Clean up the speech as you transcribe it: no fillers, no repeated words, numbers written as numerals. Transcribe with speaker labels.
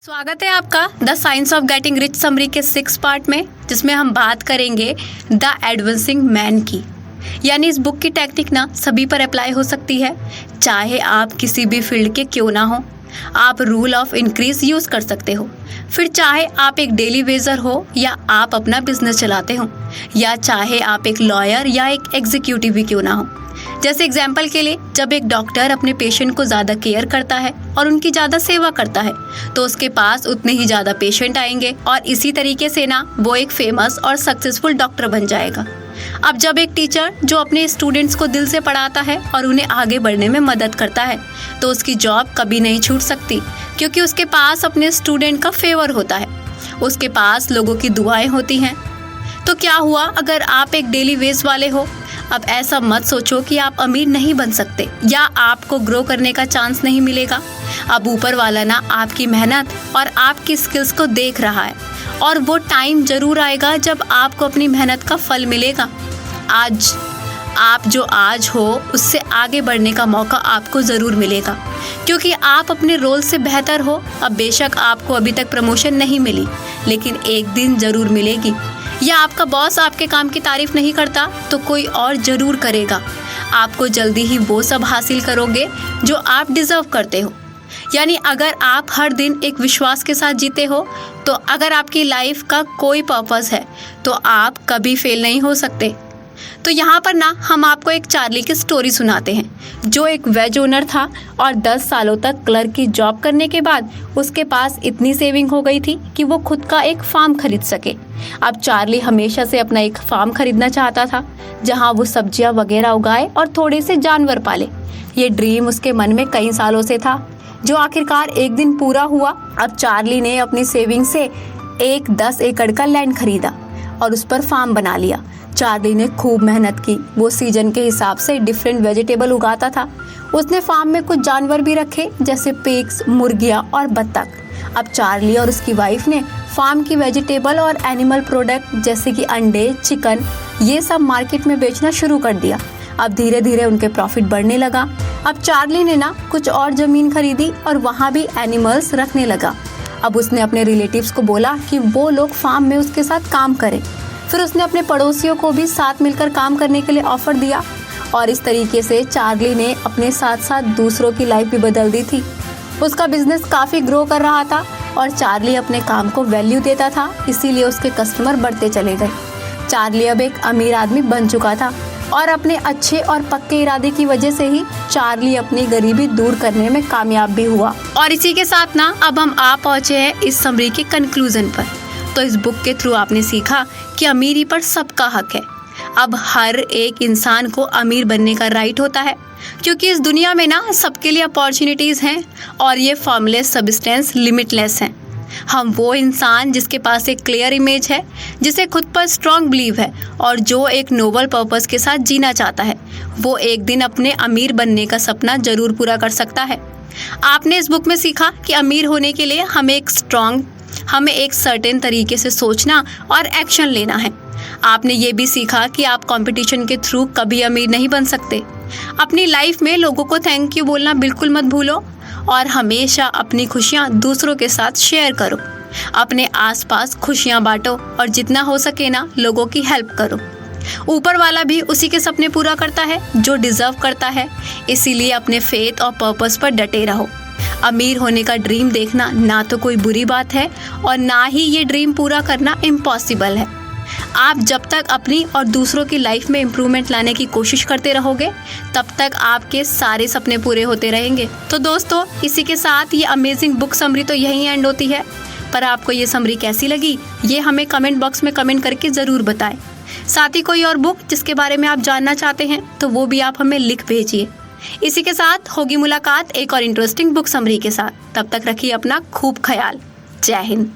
Speaker 1: स्वागत है आपका the science of getting rich summary के 6 पार्ट में, जिसमें हम बात करेंगे द एडवांसिंग मैन की। यानी इस बुक की टेक्निक ना सभी पर अप्लाई हो सकती है, चाहे आप किसी भी फील्ड के क्यों ना हो। आप रूल ऑफ इंक्रीज यूज कर सकते हो, फिर चाहे आप एक डेली वेजर हो या आप अपना बिजनेस चलाते हो, या चाहे आप एक लॉयर या एक एग्जीक्यूटिव भी क्यों ना हो। जैसे एग्जाम्पल के लिए, जब एक डॉक्टर अपने पेशेंट को ज़्यादा केयर करता है और उनकी ज़्यादा सेवा करता है तो उसके पास उतने ही ज़्यादा पेशेंट आएंगे और इसी तरीके से ना वो एक फेमस और सक्सेसफुल डॉक्टर बन जाएगा। अब जब एक टीचर जो अपने स्टूडेंट्स को दिल से पढ़ाता है और उन्हें आगे बढ़ने में मदद करता है तो उसकी जॉब कभी नहीं छूट सकती, क्योंकि उसके पास अपने स्टूडेंट का फेवर होता है, उसके पास लोगों की दुआएं होती हैं। तो क्या हुआ अगर आप एक डेली वेज वाले हो? अब ऐसा मत सोचो कि आप अमीर नहीं बन सकते या आपको ग्रो करने का चांस नहीं मिलेगा। अब ऊपर वाला ना आपकी मेहनत और आपकी स्किल्स को देख रहा है और वो टाइम जरूर आएगा जब आपको अपनी मेहनत का फल मिलेगा। आज आप जो आज हो उससे आगे बढ़ने का मौका आपको ज़रूर मिलेगा, क्योंकि आप अपने रोल से बेहतर हो। अब बेशक आपको अभी तक प्रमोशन नहीं मिली, लेकिन एक दिन ज़रूर मिलेगी। या आपका बॉस आपके काम की तारीफ नहीं करता तो कोई और ज़रूर करेगा। आपको जल्दी ही वो सब हासिल करोगे जो आप डिज़र्व करते हो। यानी अगर आप हर दिन एक विश्वास के साथ जीते हो, तो अगर आपकी लाइफ का कोई पर्पस है तो आप कभी फेल नहीं हो सकते। तो यहाँ पर ना हम आपको एक चार्ली की स्टोरी सुनाते हैं, जो एक वेज ओनर था और 10 सालों तक क्लर्क की जॉब करने के बाद उसके पास इतनी सेविंग हो गई थी कि वो खुद का एक फार्म खरीद सके। अब चार्ली हमेशा से अपना एक फार्म खरीदना चाहता था, जहाँ वो सब्जियाँ वगैरह उगाए और थोड़े से जानवर पाले। ये ड्रीम उसके मन में कई सालों से था, जो आखिरकार एक दिन पूरा हुआ। अब चार्ली ने अपनी सेविंग से एक 10 एकड़ का लैंड खरीदा और उस पर फार्म बना लिया। चार्ली ने खूब मेहनत की। वो सीजन के हिसाब से डिफरेंट वेजिटेबल उगाता था। उसने फार्म में कुछ जानवर भी रखे, जैसे पिग्स, मुर्गियाँ और बत्तख। अब चार्ली और उसकी वाइफ ने फार्म की वेजिटेबल और एनिमल प्रोडक्ट जैसे कि अंडे, चिकन, ये सब मार्केट में बेचना शुरू कर दिया। अब धीरे धीरे उनके प्रॉफिट बढ़ने लगा। अब चार्ली ने ना कुछ और ज़मीन खरीदी और वहाँ भी एनिमल्स रखने लगा। अब उसने अपने रिलेटिव्स को बोला कि वो लोग फार्म में उसके साथ काम करें। फिर उसने अपने पड़ोसियों को भी साथ मिलकर काम करने के लिए ऑफर दिया और इस तरीके से चार्ली ने अपने साथ साथ दूसरों की लाइफ भी बदल दी थी। उसका बिजनेस काफ़ी ग्रो कर रहा था और चार्ली अपने काम को वैल्यू देता था, इसीलिए उसके कस्टमर बढ़ते चले गए। चार्ली अब एक अमीर आदमी बन चुका था और अपने अच्छे और पक्के इरादे की वजह से ही चार्ली अपनी गरीबी दूर करने में कामयाब भी हुआ। और इसी के साथ ना अब हम आ पहुँचे हैं इस समरी के कंक्लूजन पर। तो इस बुक के थ्रू आपने सीखा कि अमीरी पर सबका हक है। अब हर एक इंसान को अमीर बनने का राइट होता है, क्योंकि इस दुनिया में ना सबके लिए अपॉर्चुनिटीज़ हैं और ये फॉर्मलेस सब्सटेंस लिमिटलेस हैं। हम वो इंसान जिसके पास एक क्लियर इमेज है, जिसे खुद पर स्ट्रॉन्ग बिलीव है और जो एक नोबल पर्पस के साथ जीना चाहता है, वो एक दिन अपने अमीर बनने का सपना जरूर पूरा कर सकता है। आपने इस बुक में सीखा कि अमीर होने के लिए हमें एक सर्टेन तरीके से सोचना और एक्शन लेना है। आपने ये भी सीखा कि आप कंपटीशन के थ्रू कभी अमीर नहीं बन सकते। अपनी लाइफ में लोगों को थैंक यू बोलना बिल्कुल मत भूलो और हमेशा अपनी खुशियाँ दूसरों के साथ शेयर करो। अपने आसपास खुशियाँ बांटो और जितना हो सके ना लोगों की हेल्प करो। ऊपर वाला भी उसी के सपने पूरा करता है जो डिजर्व करता है, इसीलिए अपने फेथ और पर्पस पर डटे रहो। अमीर होने का ड्रीम देखना ना तो कोई बुरी बात है और ना ही ये ड्रीम पूरा करना इम्पॉसिबल है। आप जब तक अपनी और दूसरों की लाइफ में इम्प्रूवमेंट लाने की कोशिश करते रहोगे, तब तक आपके सारे सपने पूरे होते रहेंगे। तो दोस्तों, इसी के साथ ये अमेजिंग बुक समरी तो यहीं एंड होती है, पर आपको ये समरी कैसी लगी ये हमें कमेंट बॉक्स में कमेंट करके ज़रूर बताएं। साथ ही कोई और बुक जिसके बारे में आप जानना चाहते हैं तो वो भी आप हमें लिख भेजिए। इसी के साथ होगी मुलाकात एक और इंटरेस्टिंग बुक समरी के साथ। तब तक रखिए अपना खूब ख्याल। जय हिंद।